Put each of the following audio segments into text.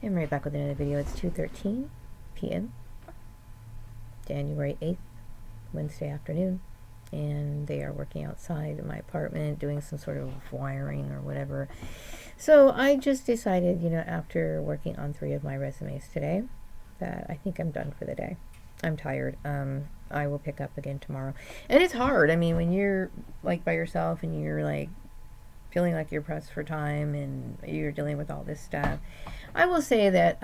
I'm right back with another video. It's 2:13 p.m. January 8th, Wednesday afternoon, and they are working outside of my apartment doing some sort of wiring or whatever. So I just decided, after working on 3 of my resumes today, that I think I'm done for the day. I'm tired. I will pick up again tomorrow. And it's hard. I mean, when you're like by yourself and you're like feeling like you're pressed for time and you're dealing with all this stuff, I will say that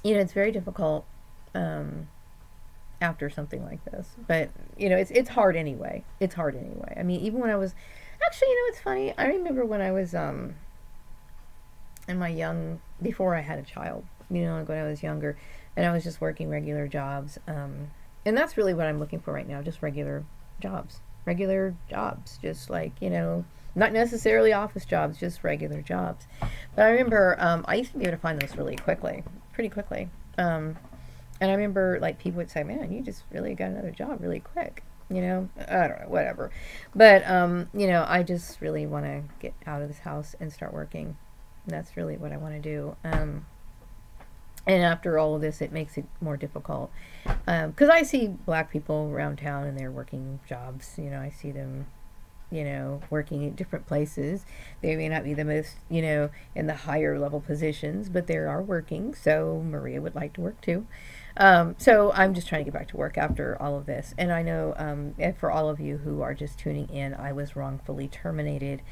it's very difficult after something like this. But it's hard anyway. It's hard anyway. I mean, even when I was actually, it's funny. I remember when I was in my before I had a child. Like when I was younger, and I was just working regular jobs. And that's really what I'm looking for right now, just regular jobs. Regular jobs, just like, not necessarily office jobs, just regular jobs. But I remember I used to be able to find those really quickly, pretty quickly. And I remember like people would say, "Man, you just really got another job really quick." I don't know, whatever. But I just really want to get out of this house and start working. And that's really what I want to do. And after all of this, it makes it more difficult. Because I see black people around town and they're working jobs. I see them, working at different places. They may not be the most, in the higher level positions, but they are working. So Maria would like to work too. So I'm just trying to get back to work after all of this. And I know for all of you who are just tuning in, I was wrongfully terminated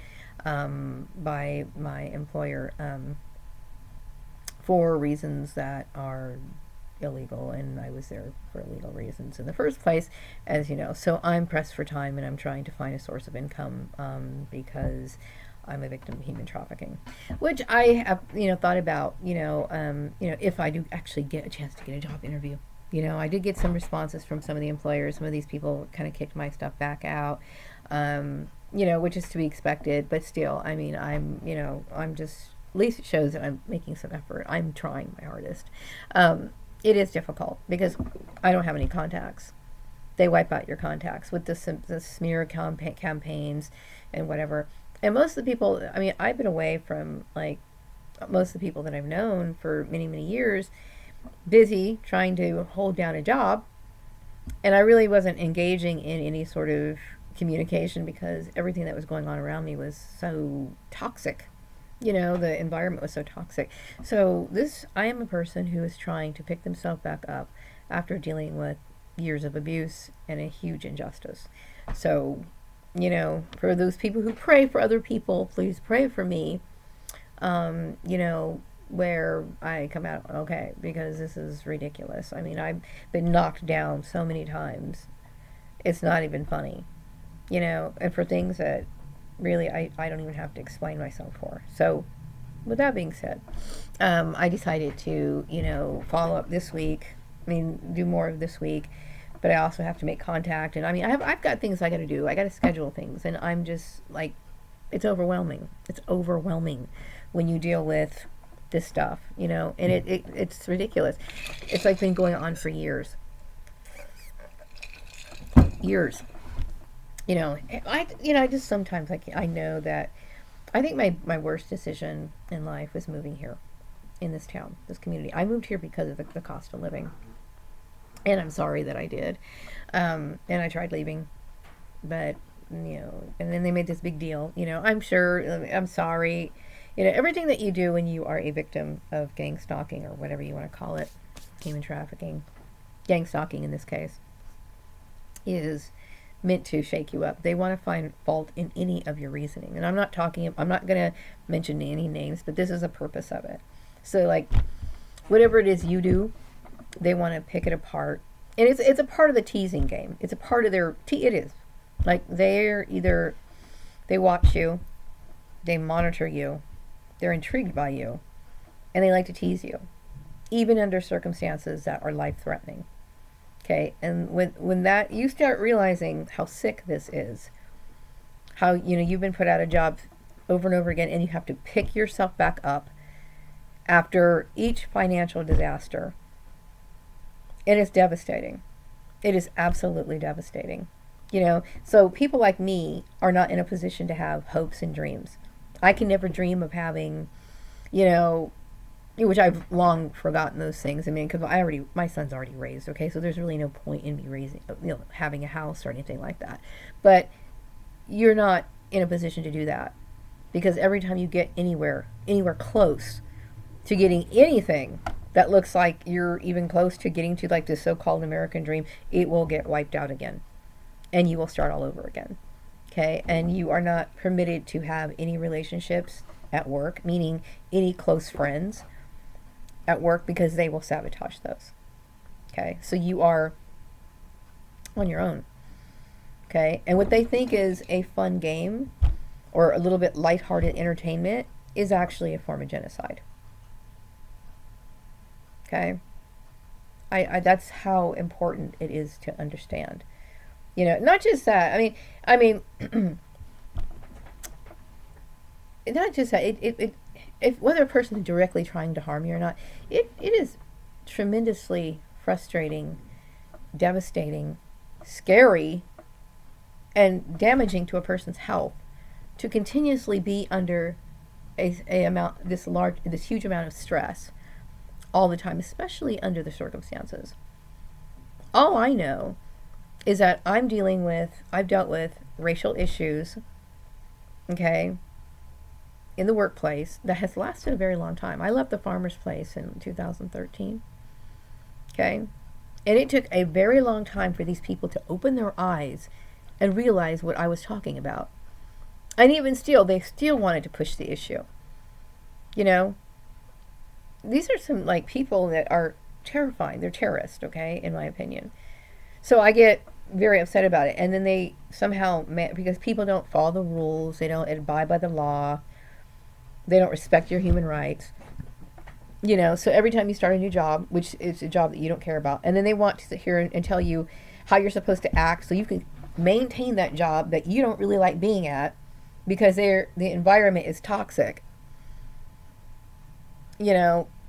by my employer. For reasons that are illegal, and I was there for illegal reasons in the first place, as you know. So I'm pressed for time, and I'm trying to find a source of income because I'm a victim of human trafficking, which I have, thought about, if I do actually get a chance to get a job interview. I did get some responses from some of the employers. Some of these people kind of kicked my stuff back out, which is to be expected, but still, I mean, I'm just, at least it shows that I'm making some effort. I'm trying my hardest. It is difficult because I don't have any contacts. They wipe out your contacts with the smear campaigns and whatever. And most of the people, I mean, I've been away from like most of the people that I've known for many, many years, busy trying to hold down a job. And I really wasn't engaging in any sort of communication because everything that was going on around me was so toxic. The environment was so toxic. So I am a person who is trying to pick themselves back up after dealing with years of abuse and a huge injustice. So, for those people who pray for other people, please pray for me, where I come out okay, because this is ridiculous. I mean, I've been knocked down so many times. It's not even funny, and for things that really I don't even have to explain myself for. So with that being said, I decided to follow up this week. I mean, do more of this week, but I also have to make contact. And I mean, I've got things I got to do. I got to schedule things, and I'm just like, it's overwhelming. It's overwhelming when you deal with this stuff, and it's ridiculous. It's like been going on for years. Years. I just sometimes I know that I think my worst decision in life was moving here in this town, this community. I moved here because of the cost of living, and I'm sorry that I did. And I tried leaving, but and then they made this big deal. I'm sure. I'm sorry. Everything that you do when you are a victim of gang stalking or whatever you want to call it, human trafficking, gang stalking in this case, is meant to shake you up. They want to find fault in any of your reasoning. And I'm not going to mention any names, but this is the purpose of it. So like whatever it is you do, they want to pick it apart. And it's a part of the teasing game. It's a part of their it is. Like they watch you, they monitor you, they're intrigued by you, and they like to tease you, even under circumstances that are life-threatening. Okay, and when that you start realizing how sick this is, how you've been put out of job over and over again, and you have to pick yourself back up after each financial disaster. It is devastating. It is absolutely devastating. So people like me are not in a position to have hopes and dreams. I can never dream of having you know, which I've long forgotten those things. I mean, because my son's already raised, okay, so there's really no point in me raising, having a house or anything like that. But you're not in a position to do that because every time you get anywhere close to getting anything that looks like you're even close to getting to like the so-called American dream, it will get wiped out again, and you will start all over again. Okay, and you are not permitted to have any relationships at work, meaning any close friends at work, because they will sabotage those. Okay, so you are on your own. Okay, and what they think is a fun game or a little bit lighthearted entertainment is actually a form of genocide. Okay, I that's how important it is to understand. Not just that. I mean, not just that. It if whether a person is directly trying to harm you or not, it is tremendously frustrating, devastating, scary, and damaging to a person's health to continuously be under this huge amount of stress all the time, especially under the circumstances. All I know is that I've dealt with racial issues, okay, in the workplace that has lasted a very long time. I left the farmer's place in 2013, okay, and it took a very long time for these people to open their eyes and realize what I was talking about. And even still, they still wanted to push the issue. You know, these are some like people that are terrifying. They're terrorists, okay, in my opinion. So I get very upset about it. And then they somehow, because people don't follow the rules, they don't abide by the law, they don't respect your human rights. So every time you start a new job, which is a job that you don't care about, and then they want to sit here and tell you how you're supposed to act so you can maintain that job that you don't really like being at because the environment is toxic.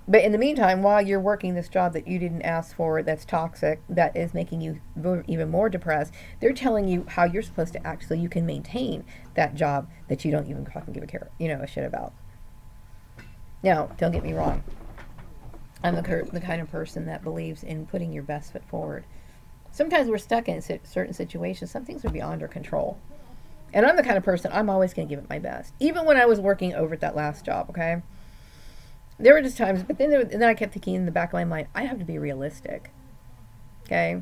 But in the meantime, while you're working this job that you didn't ask for, that's toxic, that is making you even more depressed, they're telling you how you're supposed to act so you can maintain that job that you don't even fucking give a shit about. Now, don't get me wrong. I'm the kind of person that believes in putting your best foot forward. Sometimes we're stuck in certain situations. Some things are beyond our control. And I'm the kind of person, I'm always going to give it my best. Even when I was working over at that last job, okay? There were just times, but then I kept thinking in the back of my mind, I have to be realistic. Okay?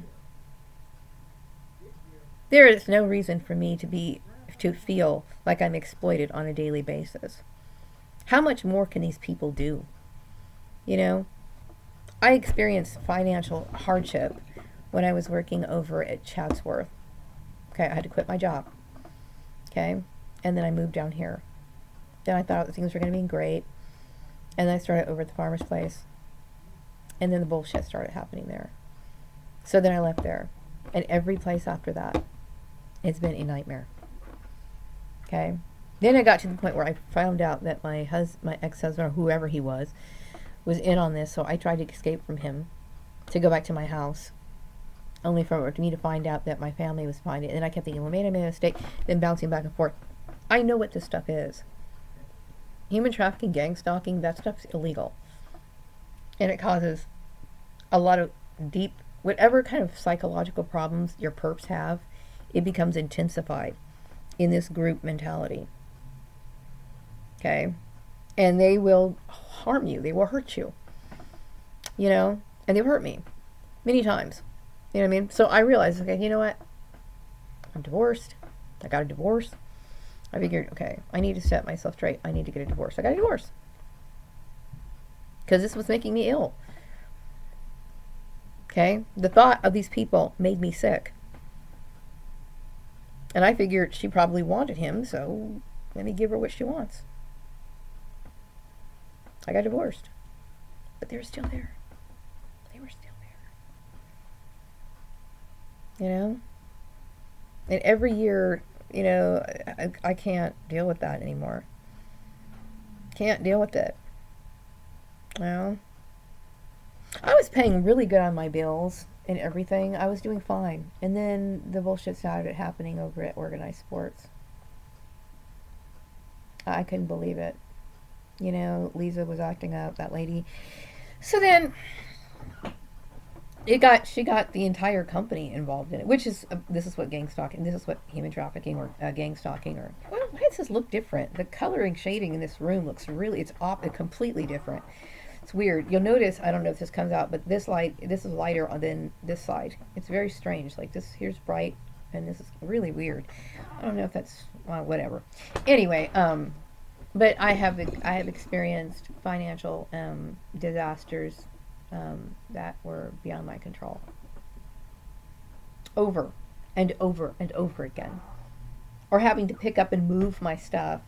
There is no reason for me to feel like I'm exploited on a daily basis. How much more can these people do? I experienced financial hardship when I was working over at Chatsworth. Okay, I had to quit my job. Okay? And then I moved down here. Then I thought things were going to be great. And then I started over at the farmer's place. And then the bullshit started happening there. So then I left there. And every place after that, it's been a nightmare. Okay? Then I got to the point where I found out that my ex-husband, or whoever he was in on this. So I tried to escape from him to go back to my house. Only for me to find out that my family was finding it. And I kept thinking, well, maybe I made a mistake. Then bouncing back and forth. I know what this stuff is. Human trafficking, gang stalking, that stuff's illegal. And it causes a lot of deep, whatever kind of psychological problems your perps have, it becomes intensified in this group mentality. Okay? And they will harm you. They will hurt you. And they've hurt me many times. You know what I mean? So I realized, okay, you know what? I'm divorced. I got a divorce. I figured, okay, I need to set myself straight. I need to get a divorce. I got a divorce. Because this was making me ill. Okay? The thought of these people made me sick. And I figured she probably wanted him, so let me give her what she wants. I got divorced. But they were still there. They were still there. And every year, I can't deal with that anymore. Can't deal with it. I was paying really good on my bills and everything. I was doing fine. And then the bullshit started happening over at Organized Sports. I couldn't believe it. You know, Lisa was acting up, that lady. So then she got the entire company involved in it, which is this is what gang stalking, this is what human trafficking or gang stalking or why does this look different? The coloring shading in this room looks really completely different. It's weird. You'll notice, I don't know if this comes out, but this is lighter than this side. It's very strange. Like this here's bright, and this is really weird. I don't know if that's whatever. Anyway, but I have experienced financial disasters that were beyond my control, over and over and over again, or having to pick up and move my stuff.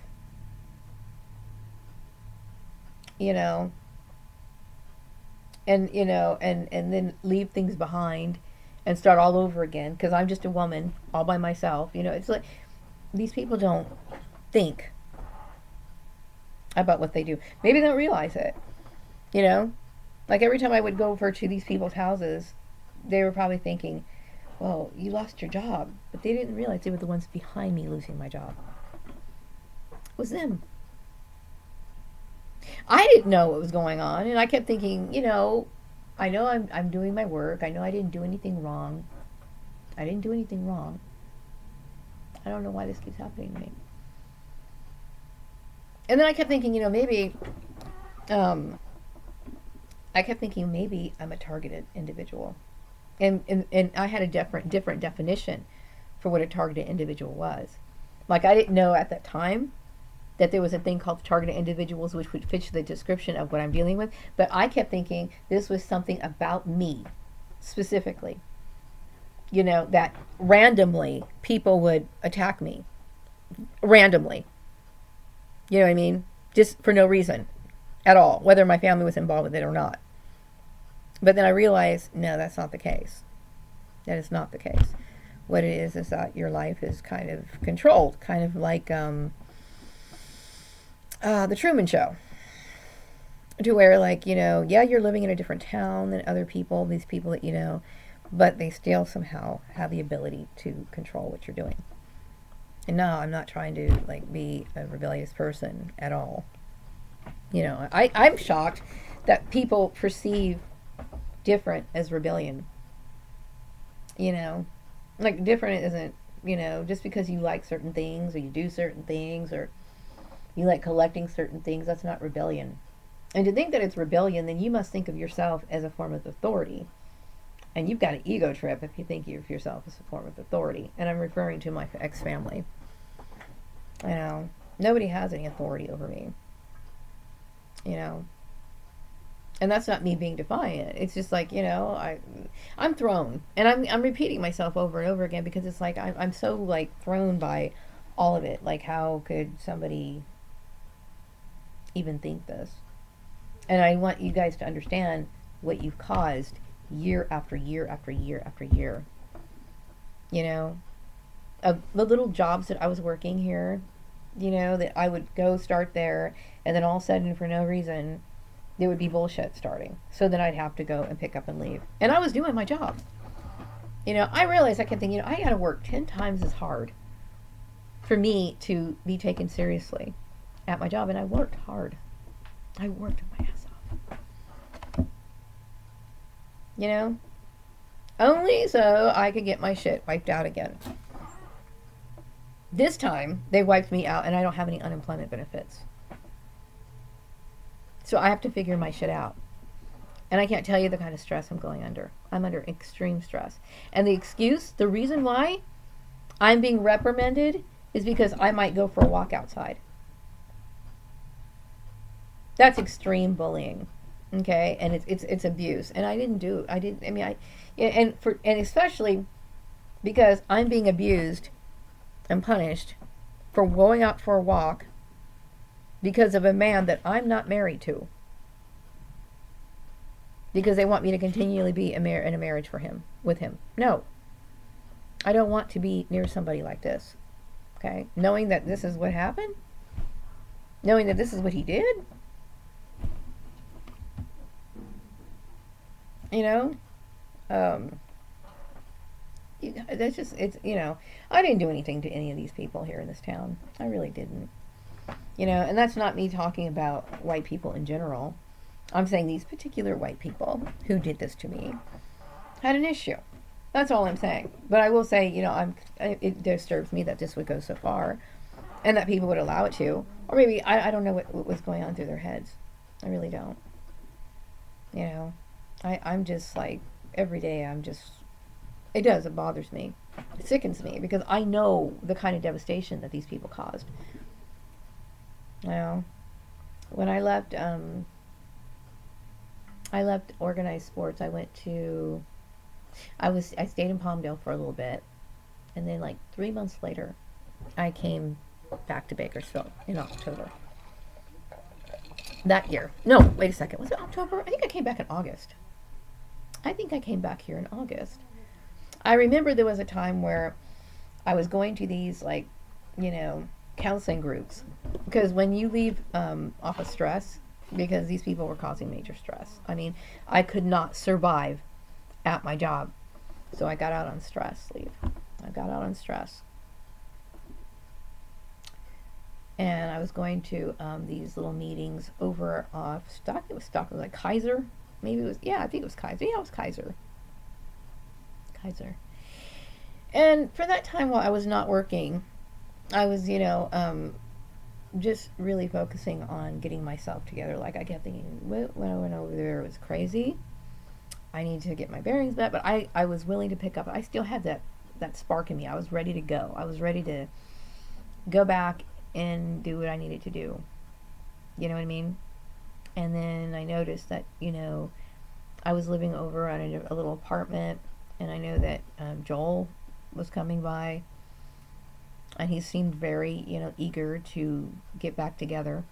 You know, and then leave things behind and start all over again because I'm just a woman all by myself. You know, it's like these people don't think about what they do. Maybe they don't realize it. You know, like every time I would go over to these people's houses, they were probably thinking, "Well, you lost your job," but they didn't realize they were the ones behind me losing my job. It was them. I didn't know what was going on, and I kept thinking, I know I'm doing my work. I know I didn't do anything wrong. I didn't do anything wrong. I don't know why this keeps happening to me. And then I kept thinking, maybe, um, I kept thinking maybe I'm a targeted individual, and I had a different definition for what a targeted individual was. Like I didn't know at that time that there was a thing called targeted individuals, which would fit the description of what I'm dealing with. But I kept thinking this was something about me specifically. That randomly people would attack me. Randomly. You know what I mean? Just for no reason at all, whether my family was involved with it or not. But then I realized, no, that's not the case. That is not the case. What it is that your life is kind of controlled, kind of like the Truman Show, to where yeah, you're living in a different town than other people, these people that but they still somehow have the ability to control what you're doing. And no, I'm not trying to be a rebellious person at all. I'm shocked that people perceive different as rebellion. Different isn't, just because you like certain things or you do certain things or you like collecting certain things, that's not rebellion. And to think that it's rebellion, then you must think of yourself as a form of authority. And you've got an ego trip if you think of yourself as a form of authority. And I'm referring to my ex-family. Nobody has any authority over me. And that's not me being defiant. It's just I'm thrown. And I'm repeating myself over and over again because it's I'm so thrown by all of it. How could somebody even think this? And I want you guys to understand what you've caused year after year after year after year. Of the little jobs that I was working here, that I would go start there, and then all of a sudden, for no reason, there would be bullshit starting. So then I'd have to go and pick up and leave. And I was doing my job. I realized I kept thinking, I got to work 10 times as hard for me to be taken seriously at my job. And I worked hard. I worked my ass off. Only so I could get my shit wiped out again. This time, they wiped me out and I don't have any unemployment benefits. So I have to figure my shit out. And I can't tell you the kind of stress I'm going under. I'm under extreme stress. And the reason why I'm being reprimanded is because I might go for a walk outside. That's extreme bullying. Okay? And it's abuse. And and especially because I'm being abused and punished for going out for a walk because of a man that I'm not married to. Because they want me to continually be in a marriage with him. No. I don't want to be near somebody like this. Okay? Knowing that this is what happened. Knowing that this is what he did. That's just, I didn't do anything to any of these people here in this town. I really didn't. And that's not me talking about white people in general. I'm saying these particular white people who did this to me had an issue. That's all I'm saying. But I will say, it disturbs me that this would go so far, and that people would allow it to, or maybe I don't know what was going on through their heads. I really don't. You know, I'm just like every day. It does. It bothers me. It sickens me because I know the kind of devastation that these people caused. You know, when I left organized sports. I stayed in Palmdale for a little bit, and then like 3 months later, I came back to Bakersfield in October that year. No, wait a second. Was it October? I think I came back in August. I think I came back here in August. I remember there was a time where I was going to these counseling groups, because when you leave off of stress, because these people were causing major stress. I mean, I could not survive at my job, so I got out on stress leave. I got out on stress, and I was going to these little meetings over off Stock. It was Stock. It was like Kaiser. Maybe it was. Yeah, I think it was Kaiser. Yeah, it was Kaiser. Kaiser. And for that time while I was not working, I was, just really focusing on getting myself together. Like, I kept thinking, when I went over there, it was crazy. I need to get my bearings back. But I was willing to pick up. I still had that spark in me. I was ready to go. I was ready to go back and do what I needed to do. You know what I mean? And then I noticed that, I was living over on a little apartment, and I know that Joel was coming by, and he seemed very, eager to get back together.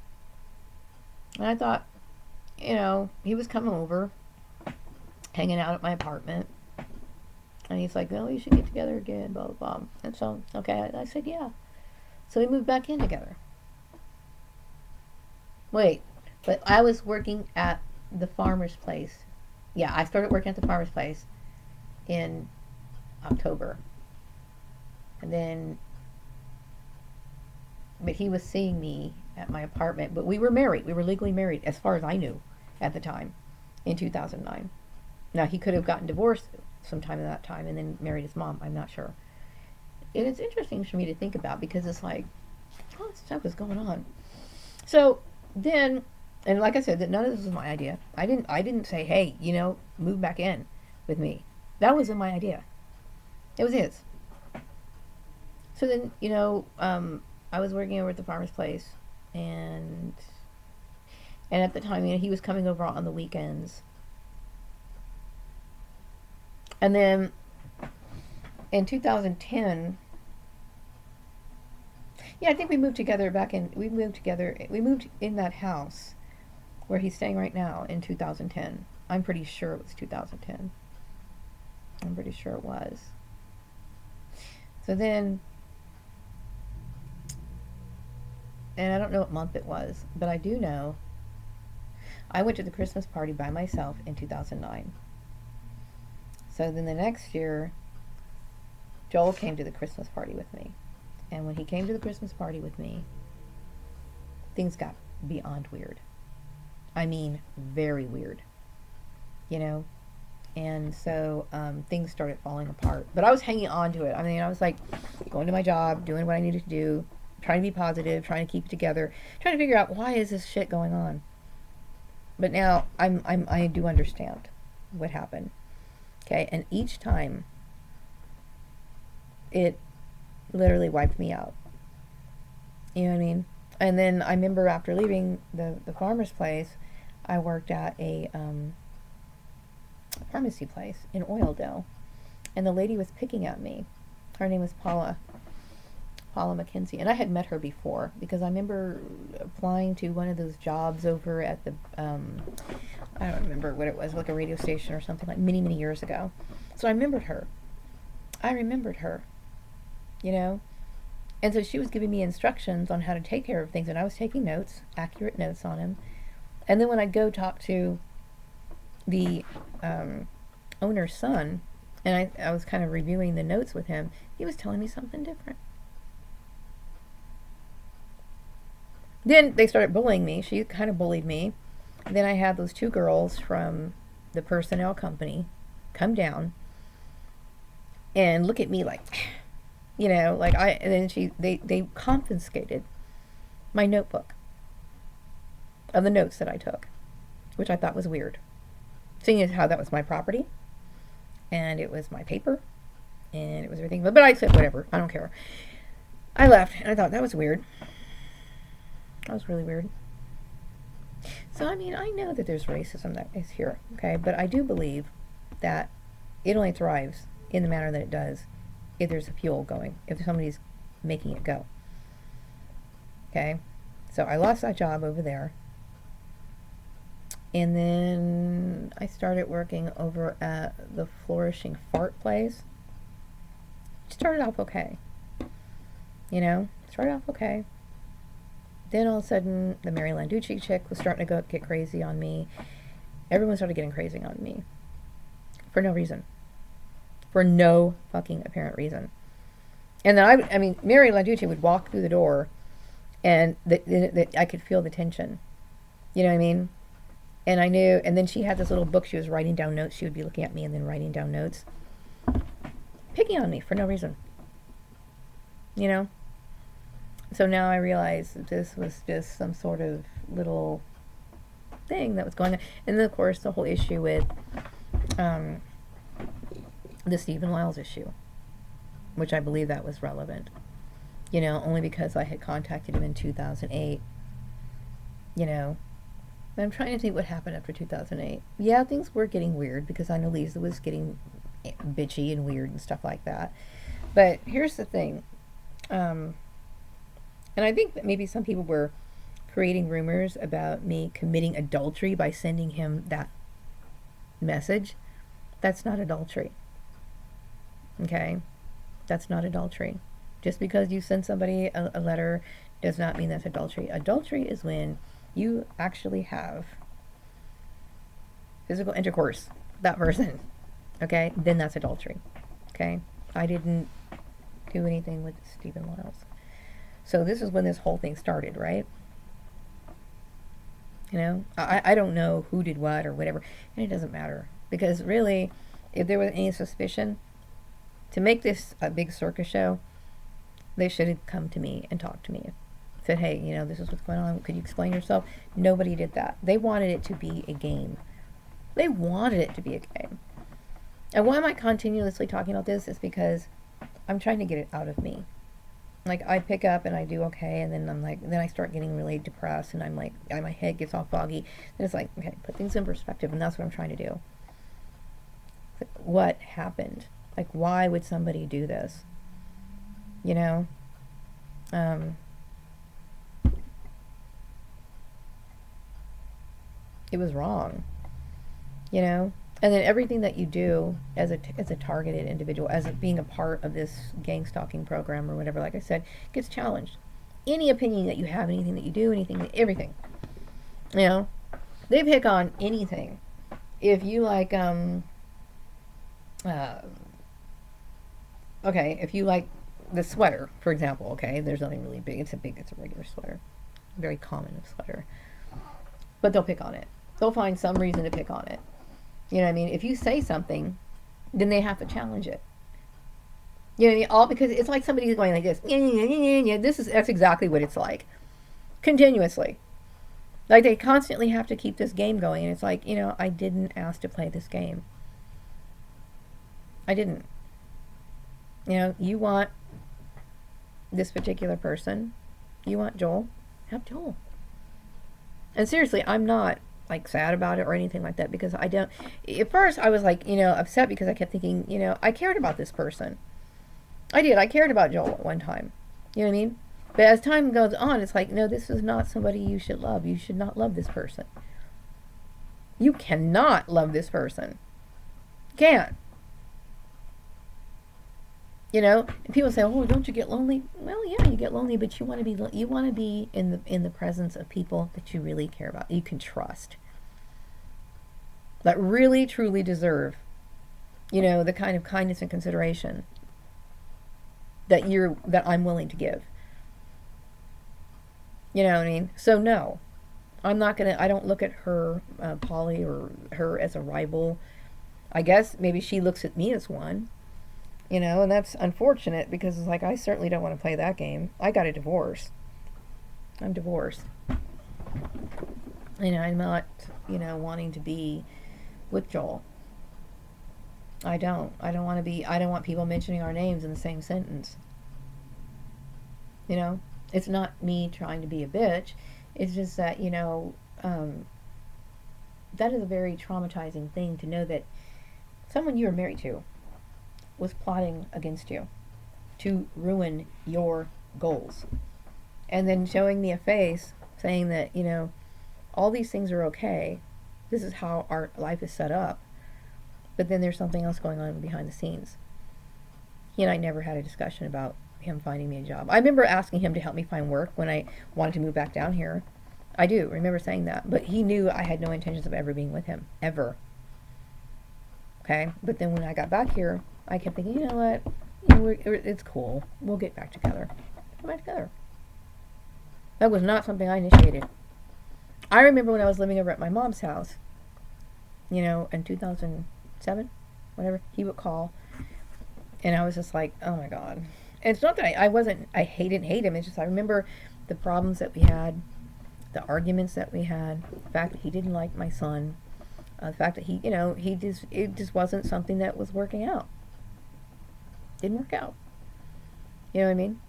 And I thought, he was coming over, hanging out at my apartment, and he's like, "Oh, you should get together again, blah, blah, blah." And so, okay, I said, yeah. So we moved back in together. Wait, but I was working at the farmer's place. Yeah, I started working at the farmer's place in October. And then, but he was seeing me at my apartment. But we were married. We were legally married, as far as I knew at the time, in 2009. Now, he could have gotten divorced sometime in that time and then married his mom. I'm not sure. And it's interesting for me to think about, because it's like, all this stuff is going on. So then, and like I said, that none of this was my idea. I didn't say, hey, move back in with me. That wasn't my idea. It was his. So then, I was working over at the farmer's place, and at the time, he was coming over on the weekends. And then in 2010, yeah, I think we moved in that house where he's staying right now in 2010. I'm pretty sure it was 2010. I'm pretty sure it was. So then, and I don't know what month it was, but I do know I went to the Christmas party by myself in 2009. So then the next year, Joel came to the Christmas party with me. And when he came to the Christmas party with me, things got beyond weird. I mean, very weird. And so things started falling apart. But I was hanging on to it. I mean, I was like going to my job, doing what I needed to do, trying to be positive, trying to keep it together, trying to figure out, why is this shit going on? But now I do understand what happened. Okay, and each time it literally wiped me out. You know what I mean? And then I remember after leaving the farmer's place, I worked at a pharmacy place in Oildale, and the lady was picking at me. Her name was Paula McKenzie, and I had met her before, because I remember applying to one of those jobs over at the I don't remember what it was, like a radio station or something, like many years ago. So I remembered her. And so she was giving me instructions on how to take care of things, and I was taking notes, accurate notes on him. And then when I'd go talk to the owner's son, and I was kind of reviewing the notes with him, he was telling me something different. Then they started bullying me. She kind of bullied me. Then I had those two girls from the personnel company come down and look at me like, like and then they confiscated my notebook of the notes that I took, which I thought was weird, seeing as how that was my property and it was my paper and it was everything. But I said, whatever, I don't care. I left and I thought that was weird. That was really weird. So, I mean, I know that there's racism that is here, okay? But I do believe that it only thrives in the manner that it does if there's a fuel going, if somebody's making it go. Okay? So I lost that job over there. And then I started working over at the Flourishing Fart Place. It started off okay. Started off okay. Then all of a sudden, the Mary Landucci chick was starting to get crazy on me. Everyone started getting crazy on me. For no reason. For no fucking apparent reason. And then I mean, Mary Landucci would walk through the door and I could feel the tension. You know what I mean? And I knew, and then she had this little book she was writing down notes. She would be looking at me and then writing down notes. Picking on me for no reason. So now I realize that this was just some sort of little thing that was going on. And then, of course, the whole issue with the Stephen Lyles issue, which I believe that was relevant. Only because I had contacted him in 2008. But I'm trying to think what happened after 2008. Yeah, things were getting weird because I know Lisa was getting bitchy and weird and stuff like that. But here's the thing. And I think that maybe some people were creating rumors about me committing adultery by sending him that message. That's not adultery. Okay? That's not adultery. Just because you send somebody a letter does not mean that's adultery. Adultery is when you actually have physical intercourse with that person. Okay? Then that's adultery. Okay? I didn't do anything with Stephen Lyles. So this is when this whole thing started, right? I don't know who did what or whatever, and it doesn't matter. Because really, if there was any suspicion, to make this a big circus show, they should have come to me and talked to me. Said, hey, this is what's going on. Could you explain yourself? Nobody did that. They wanted it to be a game. They wanted it to be a game. And why am I continuously talking about this? Is because I'm trying to get it out of me. Like, I pick up and I do okay, and then then I start getting really depressed, and I'm like, my head gets all foggy. Then it's like, okay, put things in perspective, and that's what I'm trying to do. What happened? Like, why would somebody do this? It was wrong. And then everything that you do as a targeted individual, as being a part of this gang stalking program or whatever, like I said, gets challenged. Any opinion that you have, anything that you do, everything. They pick on anything. If you like, if you like the sweater, for example, okay, there's nothing really big. It's a regular sweater. Very common sweater. But they'll pick on it. They'll find some reason to pick on it. You know what I mean? If you say something, then they have to challenge it. You know what I mean? All because it's like somebody's going like this. That's exactly what it's like. Continuously. Like they constantly have to keep this game going. And it's like, I didn't ask to play this game. I didn't. You want this particular person. You want Joel. Have Joel. And seriously, I'm not like sad about it or anything like that, because I don't. At first I was like, upset because I kept thinking, I cared about this person. I did. I cared about Joel at one time. You know what I mean? But as time goes on, it's like, no, this is not somebody you should love. You should not love this person. You cannot love this person. You can't. And people say, "Oh, don't you get lonely?" Well, yeah, you get lonely, but you want to be in the presence of people that you really care about, you can trust, that really truly deserve, the kind of kindness and consideration that I'm willing to give. You know what I mean? So no, I don't look at her, Polly, or her as a rival. I guess maybe she looks at me as one, and that's unfortunate because it's like I certainly don't want to play that game. I got a divorce. I'm divorced. I'm not, wanting to be with Joel. I don't. I don't want people mentioning our names in the same sentence. You know? It's not me trying to be a bitch. It's just that, that is a very traumatizing thing to know that someone you were married to was plotting against you to ruin your goals. And then showing me a face saying that, all these things are okay. This is how our life is set up. But then there's something else going on behind the scenes. He and I never had a discussion about him finding me a job. I remember asking him to help me find work when I wanted to move back down here. I do remember saying that. But he knew I had no intentions of ever being with him. Ever. Okay? But then when I got back here, I kept thinking, you know what? It's cool. We'll get back together. Get back together. That was not something I initiated. I remember when I was living over at my mom's house, in 2007, whatever, he would call, and I was just like, oh my God. And it's not that I didn't hate him, it's just I remember the problems that we had, the arguments that we had, the fact that he didn't like my son, the fact that it just wasn't something that was working out. Didn't work out. You know what I mean?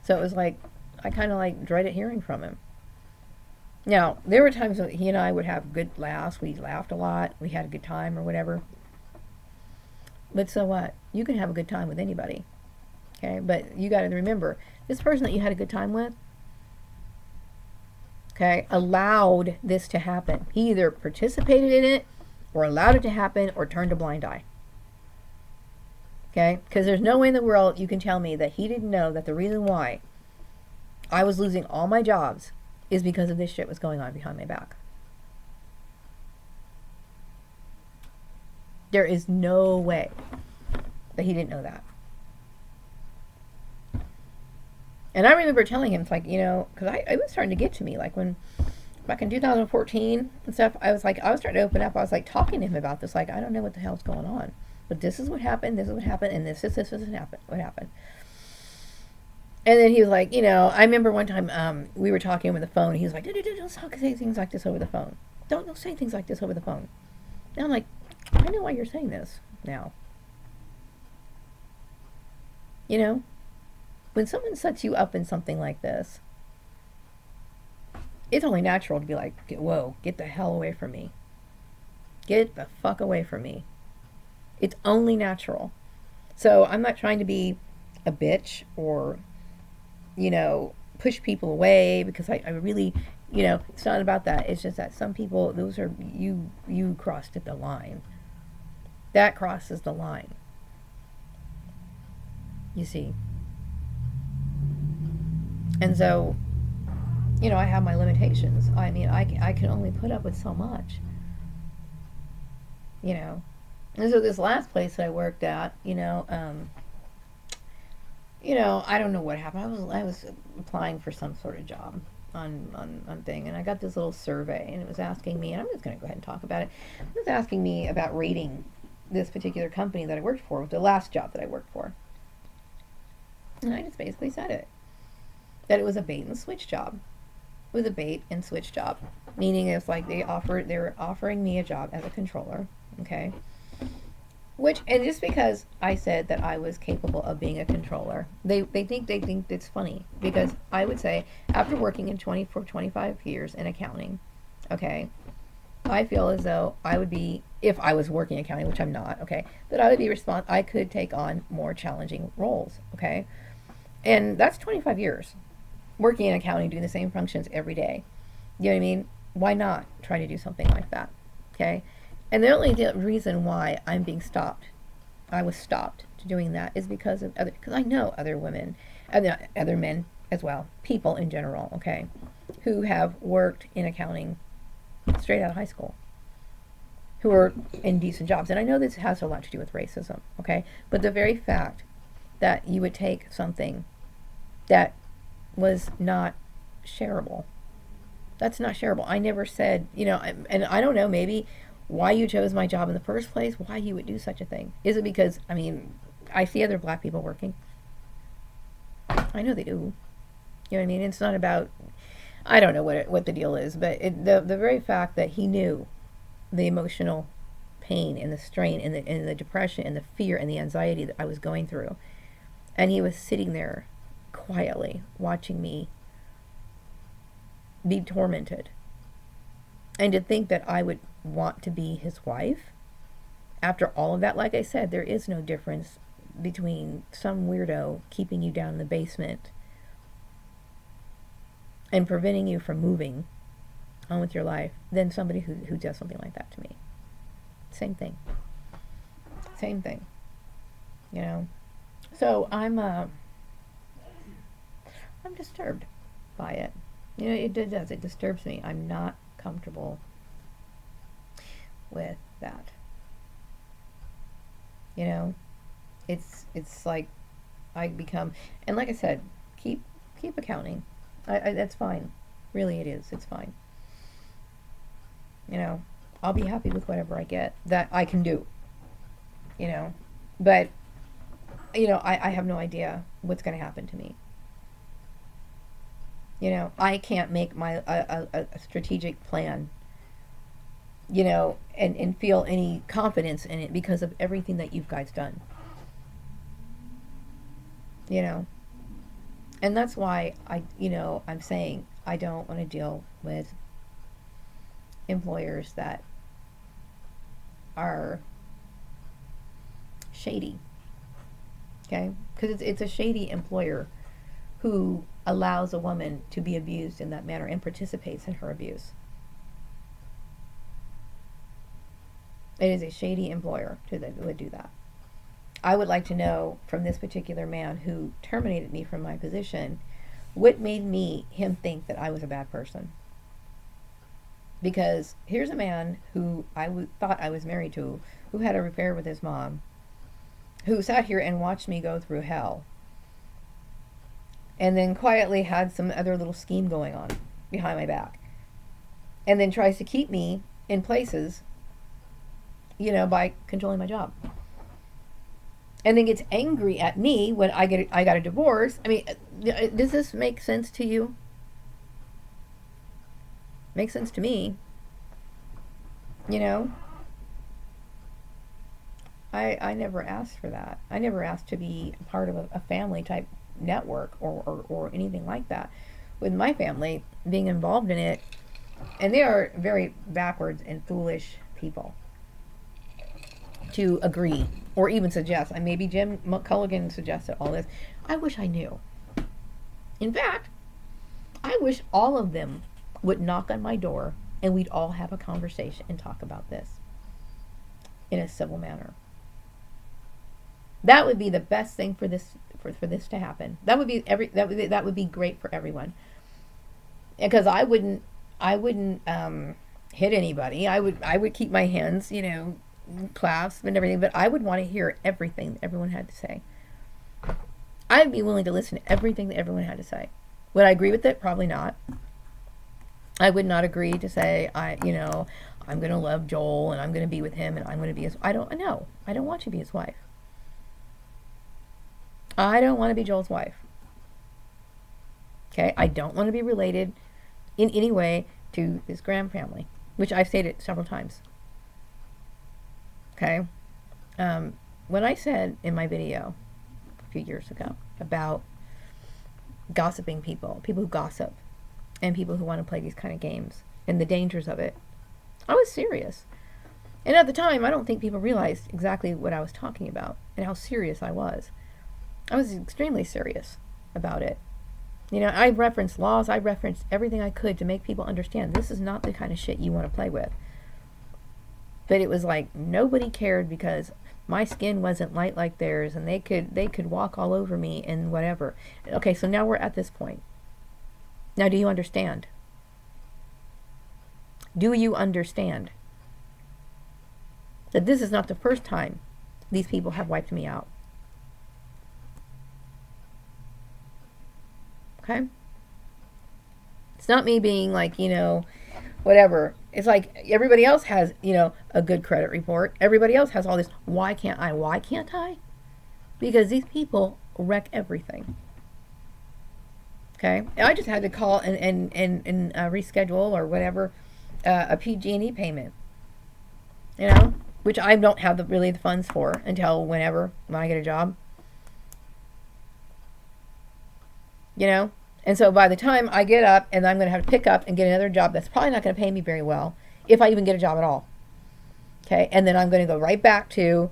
So it was like, I kind of like dreaded hearing from him. Now, there were times that he and I would have good laughs. We laughed a lot. We had a good time or whatever. But so what? You can have a good time with anybody. Okay? But you got to remember, this person that you had a good time with, okay, allowed this to happen. He either participated in it or allowed it to happen or turned a blind eye. Okay? Because there's no way in the world you can tell me that he didn't know that the reason why I was losing all my jobs is because of this shit was going on behind my back. There is no way that he didn't know that. And I remember telling him, it's like, because it was starting to get to me, like when, back in 2014 and stuff, I was starting to open up. I was like talking to him about this, like, I don't know what the hell's going on. But this is what happened, and this what happened. And then he was like, I remember one time we were talking over the phone. He was like, don't say things like this over the phone. Don't say things like this over the phone. And I'm like, I know why you're saying this now. When someone sets you up in something like this, it's only natural to be like, whoa, get the hell away from me. Get the fuck away from me. It's only natural. So I'm not trying to be a bitch or push people away because I really, it's not about that. It's just that some people, those are, you crossed the line. That crosses the line. You see. And so, I have my limitations. I mean, I can only put up with so much. And so this last place that I worked at, I don't know what happened. I was applying for some sort of job on thing, and I got this little survey, and it was asking me, and I'm just going to go ahead and talk about it. It was asking me about rating this particular company that I worked for, the last job that I worked for. And I just basically said it. That it was a bait and switch job. It was a bait and switch job. Meaning it's like they were offering me a job as a controller, okay? And just because I said that I was capable of being a controller, they think it's funny. Because I would say, after working for 25 years in accounting, okay, I feel as though I would be, if I was working accounting, which I'm not, okay, that I would be I could take on more challenging roles, okay? And that's 25 years working in accounting, doing the same functions every day. You know what I mean? Why not try to do something like that, okay? And the only reason why I was stopped to doing that is because I know other women, other men as well, people in general, okay, who have worked in accounting straight out of high school, who are in decent jobs. And I know this has a lot to do with racism, okay, but the very fact that you would take something that was not shareable, That's not shareable. I never said, and I don't know, maybe why you chose my job in the first place, why you would do such a thing. Is it because, I see other black people working. I know they do. You know what I mean? It's not about, I don't know what the deal is, but the very fact that he knew the emotional pain and the strain and the depression and the fear and the anxiety that I was going through, and he was sitting there quietly watching me be tormented. And to think that I would want to be his wife after all of that, like I said, there is no difference between some weirdo keeping you down in the basement and preventing you from moving on with your life than somebody who does something like that to me. Same thing. Same thing. So I'm disturbed by it. It does. It disturbs me. I'm not comfortable with that. It's like I become, and like I said, keep accounting. That's fine. Really, it is. It's fine. I'll be happy with whatever I get that I can do. But I have no idea what's going to happen to me. I can't make a strategic plan, and feel any confidence in it because of everything that you guys done. And that's why I'm saying I don't want to deal with employers that are shady. Okay? Because it's a shady employer who allows a woman to be abused in that manner and participates in her abuse. It is a shady employer that would do that. I would like to know from this particular man who terminated me from my position, what made him think that I was a bad person. Because here's a man who thought I was married to, who had an affair with his mom, who sat here and watched me go through hell, and then quietly had some other little scheme going on behind my back, and then tries to keep me in places, by controlling my job. And then gets angry at me when I got a divorce. Does this make sense to you? Makes sense to me. I never asked for that. I never asked to be part of a family type network or anything like that. With my family being involved in it, and they are very backwards and foolish people to agree or even suggest. And maybe Jim Culligan suggested all this. I wish I knew. In fact, I wish all of them would knock on my door and we'd all have a conversation and talk about this in a civil manner. That would be the best thing for this to happen. That would be great for everyone. Because I wouldn't hit anybody. I would keep my hands, clasped and everything, but I would want to hear everything that everyone had to say. I'd be willing to listen to everything that everyone had to say. Would I agree with it? Probably not. I would not agree to say I'm going to love Joel and I'm going to be with him and I'm going to be his. I don't know. I don't want to be his wife. I don't want to be Joel's wife. Okay? I don't want to be related in any way to his Graham family, which I've stated several times. Okay? When I said in my video a few years ago about gossiping people who gossip, and people who want to play these kind of games, and the dangers of it, I was serious. And at the time, I don't think people realized exactly what I was talking about and how serious I was. I was extremely serious about it. I referenced laws, I referenced everything I could to make people understand this is not the kind of shit you want to play with. But it was like nobody cared because my skin wasn't light like theirs, and they could walk all over me and whatever. Okay, so now we're at this point. Now, do you understand? Do you understand that this is not the first time these people have wiped me out? Okay? It's not me being like, whatever. It's like everybody else has, a good credit report. Everybody else has all this. Why can't I? Why can't I? Because these people wreck everything. Okay? And I just had to call and reschedule or whatever a PG&E payment. Which I don't have really the funds for until when I get a job. And so by the time I get up and I'm going to have to pick up and get another job that's probably not going to pay me very well, if I even get a job at all. Okay, and then I'm going to go right back to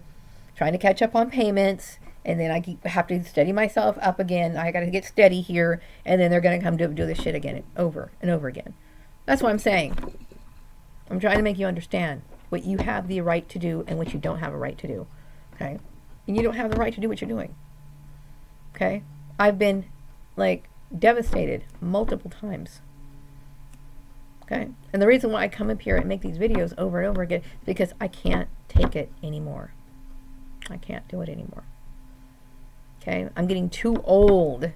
trying to catch up on payments, and then I have to steady myself up again. I got to get steady here, and then they're going to come do this shit again over and over again. That's what I'm saying. I'm trying to make you understand what you have the right to do and what you don't have a right to do. Okay, and you don't have the right to do what you're doing. Okay, I've been devastated multiple times. Okay, and the reason why I come up here and make these videos over and over again is because I can't take it anymore. I can't do it anymore. Okay, I'm getting too old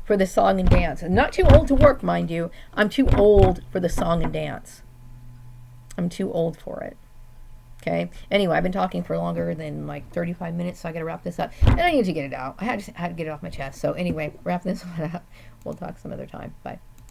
for the song and dance. I'm not too old to work, mind you. I'm too old for the song and dance. I'm too old for it. Okay. Anyway, I've been talking for longer than 35 minutes, so I got to wrap this up. And I need to get it out. I had to get it off my chest. So anyway, wrap this one up. We'll talk some other time. Bye.